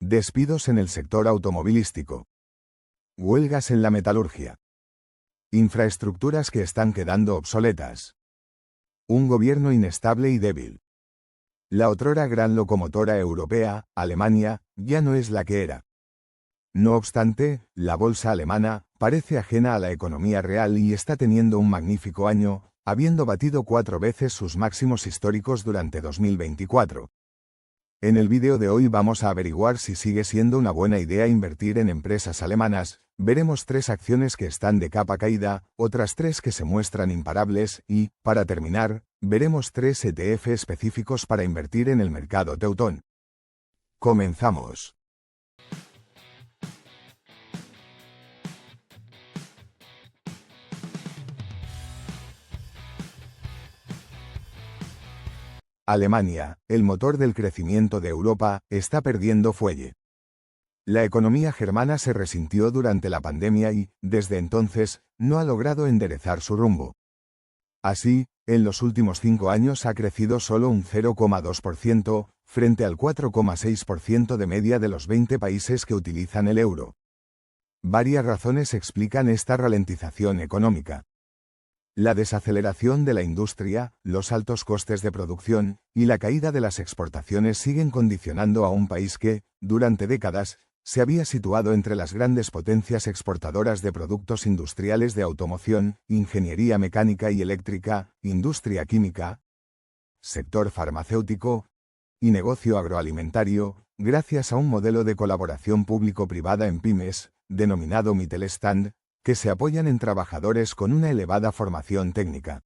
Despidos en el sector automovilístico. Huelgas en la metalurgia. Infraestructuras que están quedando obsoletas. Un gobierno inestable y débil. La otrora gran locomotora europea, Alemania, ya no es la que era. No obstante, la bolsa alemana parece ajena a la economía real y está teniendo un magnífico año, habiendo batido 4 veces sus máximos históricos durante 2024. En el vídeo de hoy vamos a averiguar si sigue siendo una buena idea invertir en empresas alemanas. Veremos 3 acciones que están de capa caída, otras 3 que se muestran imparables y, para terminar, veremos 3 ETF específicos para invertir en el mercado teutón. Comenzamos. Alemania, el motor del crecimiento de Europa, está perdiendo fuelle. La economía germana se resintió durante la pandemia y, desde entonces, no ha logrado enderezar su rumbo. Así, en los últimos 5 años ha crecido solo un 0,2%, frente al 4,6% de media de los 20 países que utilizan el euro. Varias razones explican esta ralentización económica. La desaceleración de la industria, los altos costes de producción y la caída de las exportaciones siguen condicionando a un país que, durante décadas, se había situado entre las grandes potencias exportadoras de productos industriales de automoción, ingeniería mecánica y eléctrica, industria química, sector farmacéutico y negocio agroalimentario, gracias a un modelo de colaboración público-privada en pymes, denominado Mittelstand, que se apoyan en trabajadores con una elevada formación técnica.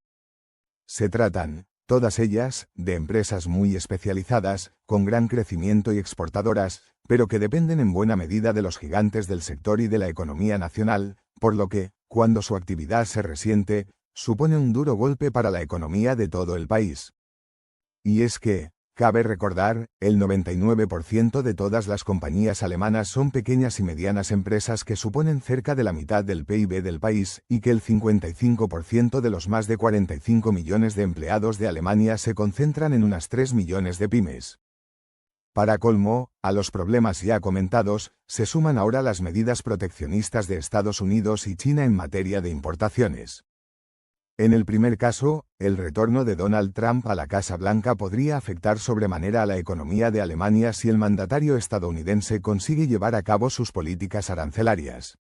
Se tratan, todas ellas, de empresas muy especializadas, con gran crecimiento y exportadoras, pero que dependen en buena medida de los gigantes del sector y de la economía nacional, por lo que, cuando su actividad se resiente, supone un duro golpe para la economía de todo el país. Y es que, cabe recordar, el 99% de todas las compañías alemanas son pequeñas y medianas empresas que suponen cerca de la mitad del PIB del país y que el 55% de los más de 45 millones de empleados de Alemania se concentran en unas 3 millones de pymes. Para colmo, a los problemas ya comentados, se suman ahora las medidas proteccionistas de Estados Unidos y China en materia de importaciones. En el primer caso, el retorno de Donald Trump a la Casa Blanca podría afectar sobremanera a la economía de Alemania si el mandatario estadounidense consigue llevar a cabo sus políticas arancelarias.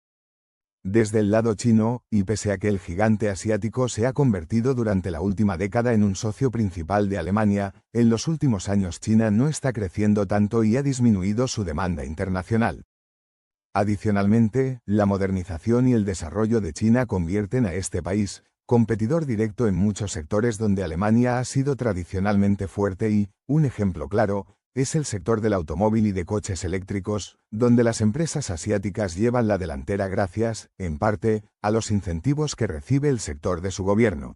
Desde el lado chino, y pese a que el gigante asiático se ha convertido durante la última década en un socio principal de Alemania, en los últimos años China no está creciendo tanto y ha disminuido su demanda internacional. Adicionalmente, la modernización y el desarrollo de China convierten a este país, competidor directo en muchos sectores donde Alemania ha sido tradicionalmente fuerte y, un ejemplo claro, es el sector del automóvil y de coches eléctricos, donde las empresas asiáticas llevan la delantera gracias, en parte, a los incentivos que recibe el sector de su gobierno.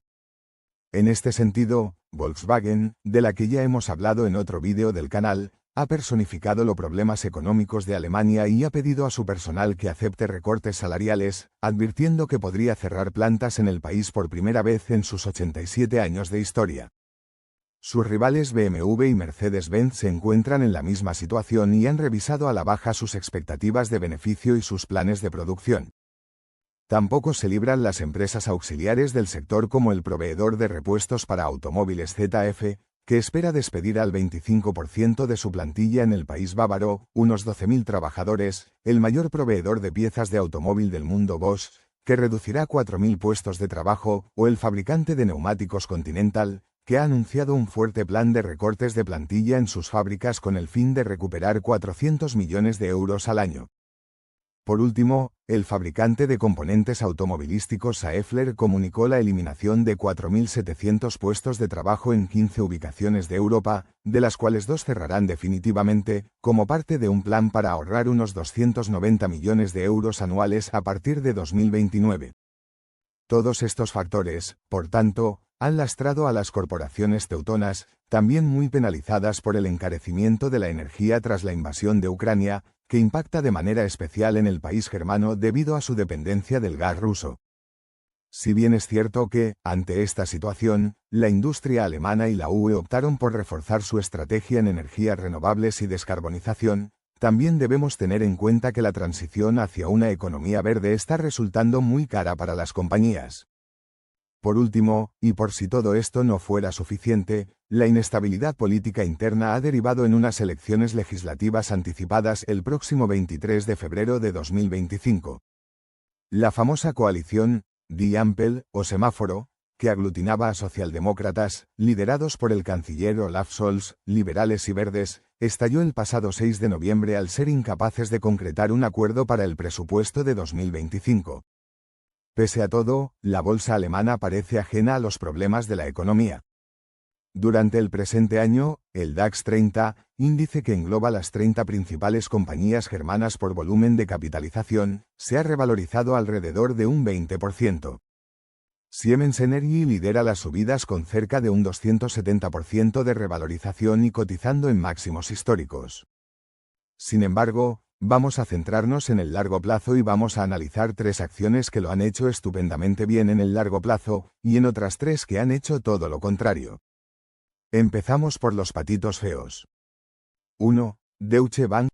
En este sentido, Volkswagen, de la que ya hemos hablado en otro vídeo del canal, ha personificado los problemas económicos de Alemania y ha pedido a su personal que acepte recortes salariales, advirtiendo que podría cerrar plantas en el país por primera vez en sus 87 años de historia. Sus rivales BMW y Mercedes-Benz se encuentran en la misma situación y han revisado a la baja sus expectativas de beneficio y sus planes de producción. Tampoco se libran las empresas auxiliares del sector como el proveedor de repuestos para automóviles ZF, que espera despedir al 25% de su plantilla en el país bávaro, unos 12.000 trabajadores, el mayor proveedor de piezas de automóvil del mundo Bosch, que reducirá 4.000 puestos de trabajo, o el fabricante de neumáticos Continental, que ha anunciado un fuerte plan de recortes de plantilla en sus fábricas con el fin de recuperar 400 millones de euros al año. Por último, el fabricante de componentes automovilísticos Schaeffler comunicó la eliminación de 4.700 puestos de trabajo en 15 ubicaciones de Europa, de las cuales 2 cerrarán definitivamente, como parte de un plan para ahorrar unos 290 millones de euros anuales a partir de 2029. Todos estos factores, por tanto, han lastrado a las corporaciones teutonas, también muy penalizadas por el encarecimiento de la energía tras la invasión de Ucrania, que impacta de manera especial en el país germano debido a su dependencia del gas ruso. Si bien es cierto que, ante esta situación, la industria alemana y la UE optaron por reforzar su estrategia en energías renovables y descarbonización, también debemos tener en cuenta que la transición hacia una economía verde está resultando muy cara para las compañías. Por último, y por si todo esto no fuera suficiente, la inestabilidad política interna ha derivado en unas elecciones legislativas anticipadas el próximo 23 de febrero de 2025. La famosa coalición Die Ampel, o semáforo, que aglutinaba a socialdemócratas, liderados por el canciller Olaf Scholz, liberales y verdes, estalló el pasado 6 de noviembre al ser incapaces de concretar un acuerdo para el presupuesto de 2025. Pese a todo, la bolsa alemana parece ajena a los problemas de la economía. Durante el presente año, el DAX 30, índice que engloba las 30 principales compañías germanas por volumen de capitalización, se ha revalorizado alrededor de un 20%. Siemens Energy lidera las subidas con cerca de un 270% de revalorización y cotizando en máximos históricos. Sin embargo, vamos a centrarnos en el largo plazo y vamos a analizar 3 acciones que lo han hecho estupendamente bien en el largo plazo, y en otras 3 que han hecho todo lo contrario. Empezamos por los patitos feos. 1. Deutsche Bank.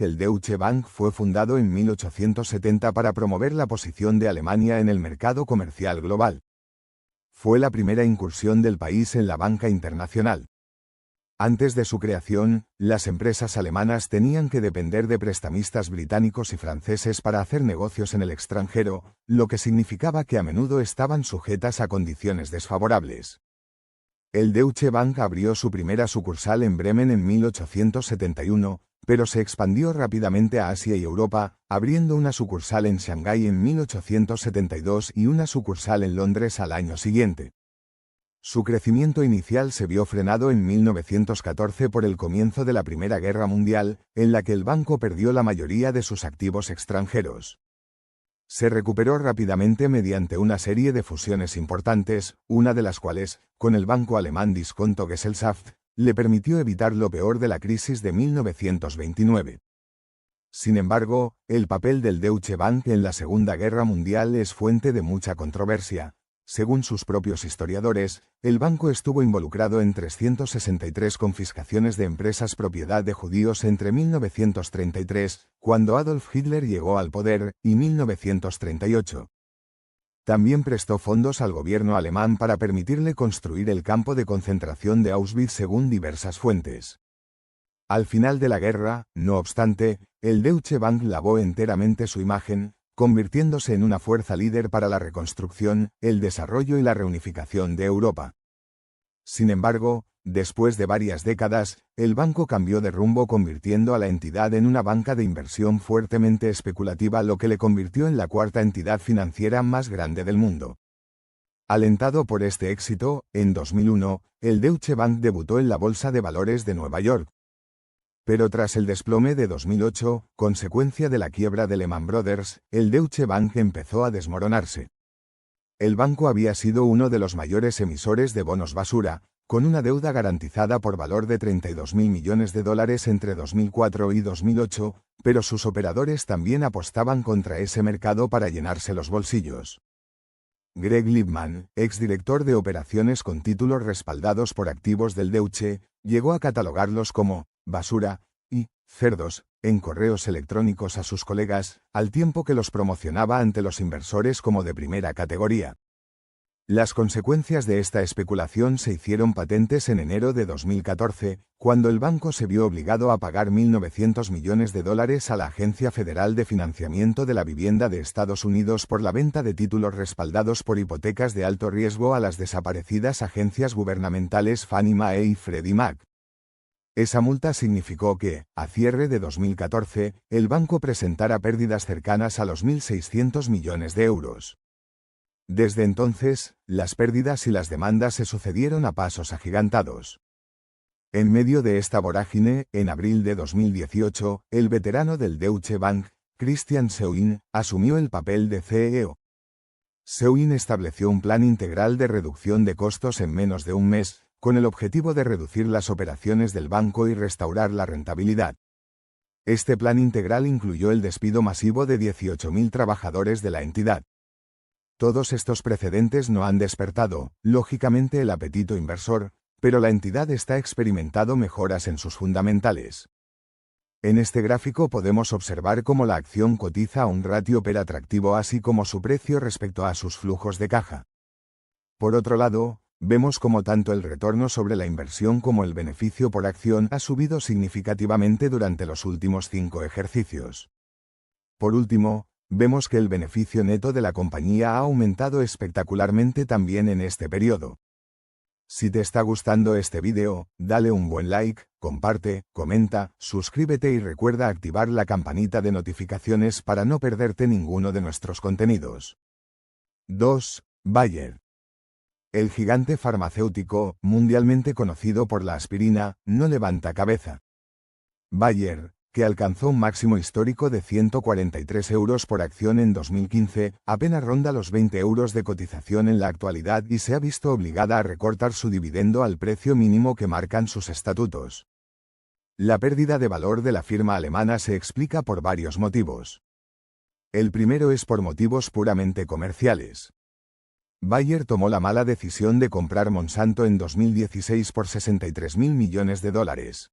El Deutsche Bank fue fundado en 1870 para promover la posición de Alemania en el mercado comercial global. Fue la primera incursión del país en la banca internacional. Antes de su creación, las empresas alemanas tenían que depender de prestamistas británicos y franceses para hacer negocios en el extranjero, lo que significaba que a menudo estaban sujetas a condiciones desfavorables. El Deutsche Bank abrió su primera sucursal en Bremen en 1871, pero se expandió rápidamente a Asia y Europa, abriendo una sucursal en Shanghái en 1872 y una sucursal en Londres al año siguiente. Su crecimiento inicial se vio frenado en 1914 por el comienzo de la Primera Guerra Mundial, en la que el banco perdió la mayoría de sus activos extranjeros. Se recuperó rápidamente mediante una serie de fusiones importantes, una de las cuales, con el banco alemán Disconto Gesellschaft, le permitió evitar lo peor de la crisis de 1929. Sin embargo, el papel del Deutsche Bank en la Segunda Guerra Mundial es fuente de mucha controversia. Según sus propios historiadores, el banco estuvo involucrado en 363 confiscaciones de empresas propiedad de judíos entre 1933, cuando Adolf Hitler llegó al poder, y 1938. También prestó fondos al gobierno alemán para permitirle construir el campo de concentración de Auschwitz según diversas fuentes. Al final de la guerra, no obstante, el Deutsche Bank lavó enteramente su imagen, convirtiéndose en una fuerza líder para la reconstrucción, el desarrollo y la reunificación de Europa. Sin embargo, después de varias décadas, el banco cambió de rumbo convirtiendo a la entidad en una banca de inversión fuertemente especulativa, lo que le convirtió en la cuarta entidad financiera más grande del mundo. Alentado por este éxito, en 2001, el Deutsche Bank debutó en la Bolsa de Valores de Nueva York. Pero tras el desplome de 2008, consecuencia de la quiebra de Lehman Brothers, el Deutsche Bank empezó a desmoronarse. El banco había sido uno de los mayores emisores de bonos basura, con una deuda garantizada por valor de $32.000 millones entre 2004 y 2008, pero sus operadores también apostaban contra ese mercado para llenarse los bolsillos. Greg Liebman, exdirector de operaciones con títulos respaldados por activos del Deutsche, llegó a catalogarlos como basura y cerdos en correos electrónicos a sus colegas, al tiempo que los promocionaba ante los inversores como de primera categoría. Las consecuencias de esta especulación se hicieron patentes en enero de 2014, cuando el banco se vio obligado a pagar $1.900 millones a la Agencia Federal de Financiamiento de la Vivienda de Estados Unidos por la venta de títulos respaldados por hipotecas de alto riesgo a las desaparecidas agencias gubernamentales Fannie Mae y Freddie Mac. Esa multa significó que, a cierre de 2014, el banco presentara pérdidas cercanas a los 1.600 millones de euros. Desde entonces, las pérdidas y las demandas se sucedieron a pasos agigantados. En medio de esta vorágine, en abril de 2018, el veterano del Deutsche Bank, Christian Seuin, asumió el papel de CEO. Seuin estableció un plan integral de reducción de costos en menos de un mes, con el objetivo de reducir las operaciones del banco y restaurar la rentabilidad. Este plan integral incluyó el despido masivo de 18.000 trabajadores de la entidad. Todos estos precedentes no han despertado, lógicamente, el apetito inversor, pero la entidad está experimentando mejoras en sus fundamentales. En este gráfico podemos observar cómo la acción cotiza a un ratio PER atractivo así como su precio respecto a sus flujos de caja. Por otro lado, vemos cómo tanto el retorno sobre la inversión como el beneficio por acción ha subido significativamente durante los últimos 5 ejercicios. Por último, vemos que el beneficio neto de la compañía ha aumentado espectacularmente también en este periodo. Si te está gustando este vídeo, dale un buen like, comparte, comenta, suscríbete y recuerda activar la campanita de notificaciones para no perderte ninguno de nuestros contenidos. 2. Bayer. El gigante farmacéutico, mundialmente conocido por la aspirina, no levanta cabeza. Bayer, que alcanzó un máximo histórico de 143 euros por acción en 2015, apenas ronda los 20 euros de cotización en la actualidad y se ha visto obligada a recortar su dividendo al precio mínimo que marcan sus estatutos. La pérdida de valor de la firma alemana se explica por varios motivos. El primero es por motivos puramente comerciales. Bayer tomó la mala decisión de comprar Monsanto en 2016 por 63.000 millones de dólares.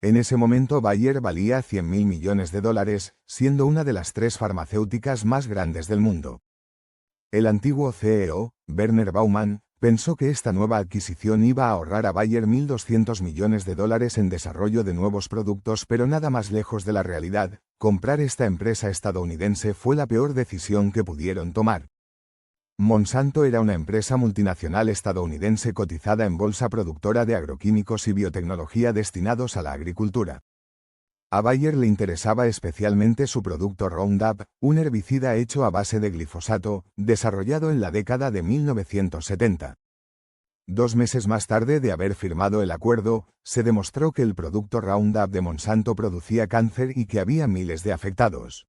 En ese momento Bayer valía 100.000 millones de dólares, siendo una de las 3 farmacéuticas más grandes del mundo. El antiguo CEO, Werner Baumann, pensó que esta nueva adquisición iba a ahorrar a Bayer 1.200 millones de dólares en desarrollo de nuevos productos, pero nada más lejos de la realidad. Comprar esta empresa estadounidense fue la peor decisión que pudieron tomar. Monsanto era una empresa multinacional estadounidense cotizada en bolsa productora de agroquímicos y biotecnología destinados a la agricultura. A Bayer le interesaba especialmente su producto Roundup, un herbicida hecho a base de glifosato, desarrollado en la década de 1970. 2 meses más tarde de haber firmado el acuerdo, se demostró que el producto Roundup de Monsanto producía cáncer y que había miles de afectados.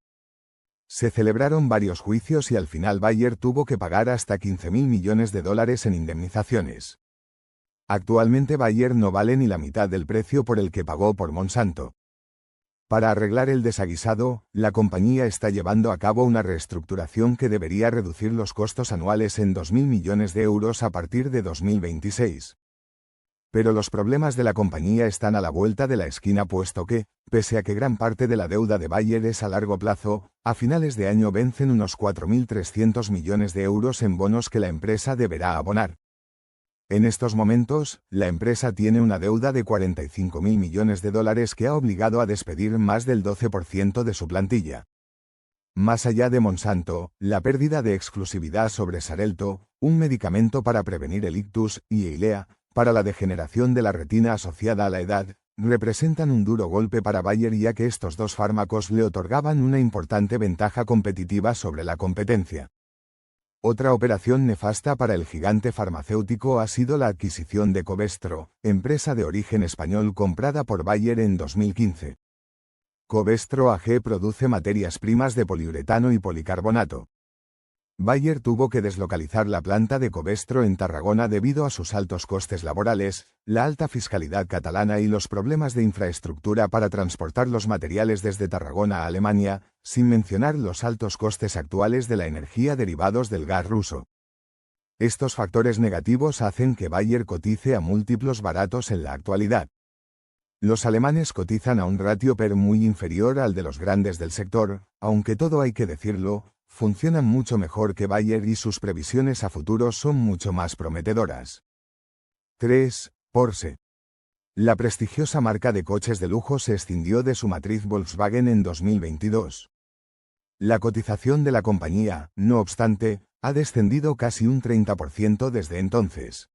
Se celebraron varios juicios y al final Bayer tuvo que pagar hasta 15.000 millones de dólares en indemnizaciones. Actualmente Bayer no vale ni la mitad del precio por el que pagó por Monsanto. Para arreglar el desaguisado, la compañía está llevando a cabo una reestructuración que debería reducir los costos anuales en 2.000 millones de euros a partir de 2026. Pero los problemas de la compañía están a la vuelta de la esquina puesto que, pese a que gran parte de la deuda de Bayer es a largo plazo, a finales de año vencen unos 4.300 millones de euros en bonos que la empresa deberá abonar. En estos momentos, la empresa tiene una deuda de 45.000 millones de dólares que ha obligado a despedir más del 12% de su plantilla. Más allá de Monsanto, la pérdida de exclusividad sobre Xarelto, un medicamento para prevenir el ictus, y Eylea, para la degeneración de la retina asociada a la edad, representan un duro golpe para Bayer ya que estos 2 fármacos le otorgaban una importante ventaja competitiva sobre la competencia. Otra operación nefasta para el gigante farmacéutico ha sido la adquisición de Covestro, empresa de origen español comprada por Bayer en 2015. Covestro AG produce materias primas de poliuretano y policarbonato. Bayer tuvo que deslocalizar la planta de Covestro en Tarragona debido a sus altos costes laborales, la alta fiscalidad catalana y los problemas de infraestructura para transportar los materiales desde Tarragona a Alemania, sin mencionar los altos costes actuales de la energía derivados del gas ruso. Estos factores negativos hacen que Bayer cotice a múltiplos baratos en la actualidad. Los alemanes cotizan a un ratio PER muy inferior al de los grandes del sector, aunque todo hay que decirlo, funcionan mucho mejor que Bayer y sus previsiones a futuro son mucho más prometedoras. 3. Porsche. La prestigiosa marca de coches de lujo se escindió de su matriz Volkswagen en 2022. La cotización de la compañía, no obstante, ha descendido casi un 30% desde entonces.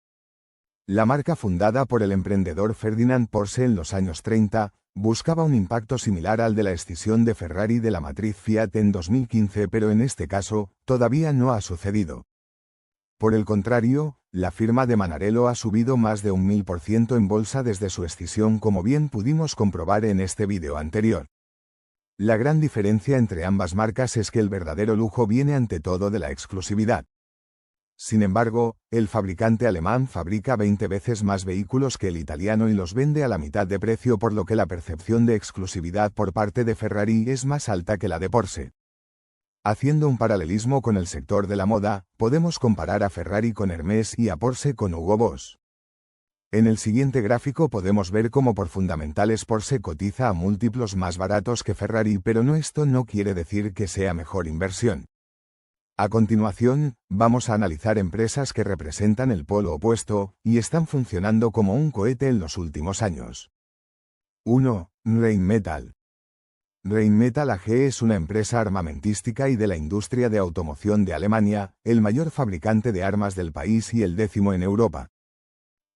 La marca fundada por el emprendedor Ferdinand Porsche en los años 30, buscaba un impacto similar al de la escisión de Ferrari de la matriz Fiat en 2015, pero en este caso, todavía no ha sucedido. Por el contrario, la firma de Manarello ha subido más de un 1000% en bolsa desde su escisión, como bien pudimos comprobar en este vídeo anterior. La gran diferencia entre ambas marcas es que el verdadero lujo viene ante todo de la exclusividad. Sin embargo, el fabricante alemán fabrica 20 veces más vehículos que el italiano y los vende a la mitad de precio, por lo que la percepción de exclusividad por parte de Ferrari es más alta que la de Porsche. Haciendo un paralelismo con el sector de la moda, podemos comparar a Ferrari con Hermès y a Porsche con Hugo Boss. En el siguiente gráfico podemos ver cómo por fundamentales Porsche cotiza a múltiplos más baratos que Ferrari, pero esto no quiere decir que sea mejor inversión. A continuación, vamos a analizar empresas que representan el polo opuesto y están funcionando como un cohete en los últimos años. 1. Rheinmetall. Rheinmetall AG es una empresa armamentística y de la industria de automoción de Alemania, el mayor fabricante de armas del país y el 10º en Europa.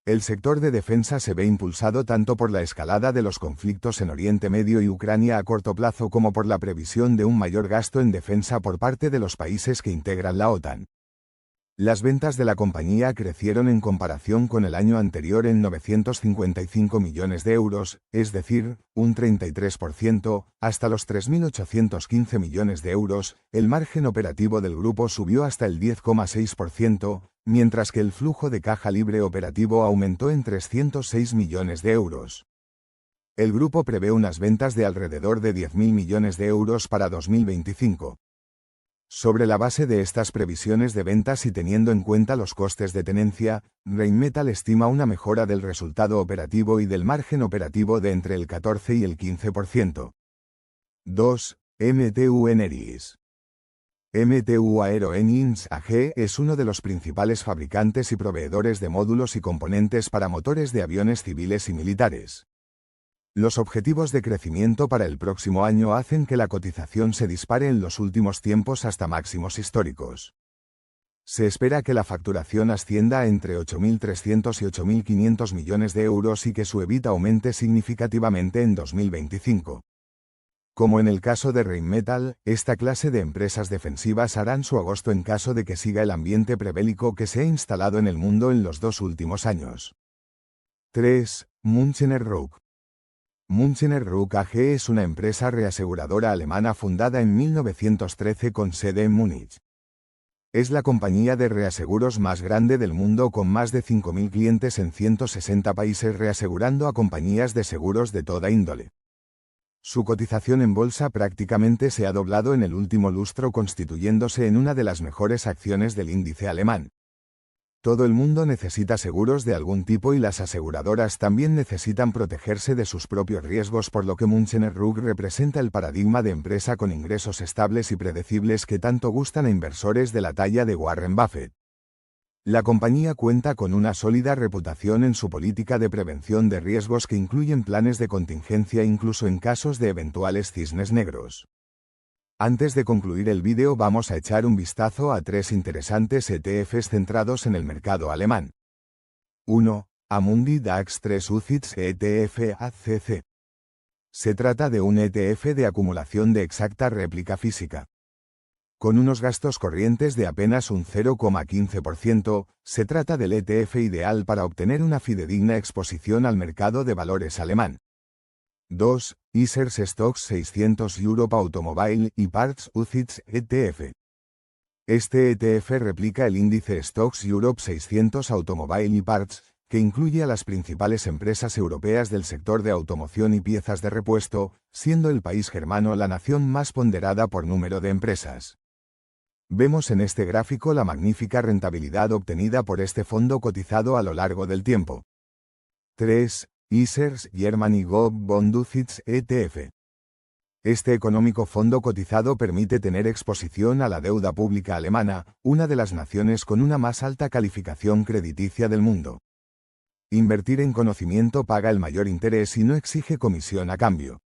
El sector de defensa se ve impulsado tanto por la escalada de los conflictos en Oriente Medio y Ucrania a corto plazo como por la previsión de un mayor gasto en defensa por parte de los países que integran la OTAN. Las ventas de la compañía crecieron en comparación con el año anterior en 955 millones de euros, es decir, un 33%, hasta los 3.815 millones de euros. El margen operativo del grupo subió hasta el 10,6%, mientras que el flujo de caja libre operativo aumentó en 306 millones de euros. El grupo prevé unas ventas de alrededor de 10.000 millones de euros para 2025. Sobre la base de estas previsiones de ventas y teniendo en cuenta los costes de tenencia, Rheinmetall estima una mejora del resultado operativo y del margen operativo de entre el 14 y el 15%. 2. MTU Eneris. MTU Aero Engines AG es uno de los principales fabricantes y proveedores de módulos y componentes para motores de aviones civiles y militares. Los objetivos de crecimiento para el próximo año hacen que la cotización se dispare en los últimos tiempos hasta máximos históricos. Se espera que la facturación ascienda a entre 8.300 y 8.500 millones de euros y que su EBITDA aumente significativamente en 2025. Como en el caso de Rheinmetall, esta clase de empresas defensivas harán su agosto en caso de que siga el ambiente prebélico que se ha instalado en el mundo en los 2 últimos años. 3. Münchener Rück. Münchener Rück AG es una empresa reaseguradora alemana fundada en 1913 con sede en Múnich. Es la compañía de reaseguros más grande del mundo con más de 5.000 clientes en 160 países reasegurando a compañías de seguros de toda índole. Su cotización en bolsa prácticamente se ha doblado en el último lustro, constituyéndose en una de las mejores acciones del índice alemán. Todo el mundo necesita seguros de algún tipo y las aseguradoras también necesitan protegerse de sus propios riesgos, por lo que Münchener Rück representa el paradigma de empresa con ingresos estables y predecibles que tanto gustan a inversores de la talla de Warren Buffett. La compañía cuenta con una sólida reputación en su política de prevención de riesgos que incluyen planes de contingencia incluso en casos de eventuales cisnes negros. Antes de concluir el vídeo vamos a echar un vistazo a 3 interesantes ETFs centrados en el mercado alemán. 1. Amundi DAX 3 UCITS ETF ACC. Se trata de un ETF de acumulación de exacta réplica física. Con unos gastos corrientes de apenas un 0,15%, se trata del ETF ideal para obtener una fidedigna exposición al mercado de valores alemán. 2. ISERS Stocks 600 Europe Automobile y Parts UCITS ETF. Este ETF replica el índice Stocks Europe 600 Automobile y Parts, que incluye a las principales empresas europeas del sector de automoción y piezas de repuesto, siendo el país germano la nación más ponderada por número de empresas. Vemos en este gráfico la magnífica rentabilidad obtenida por este fondo cotizado a lo largo del tiempo. 3. ISERS Germany Gov Bond UCITS ETF. Este económico fondo cotizado permite tener exposición a la deuda pública alemana, una de las naciones con una más alta calificación crediticia del mundo. Invertir en conocimiento paga el mayor interés y no exige comisión a cambio.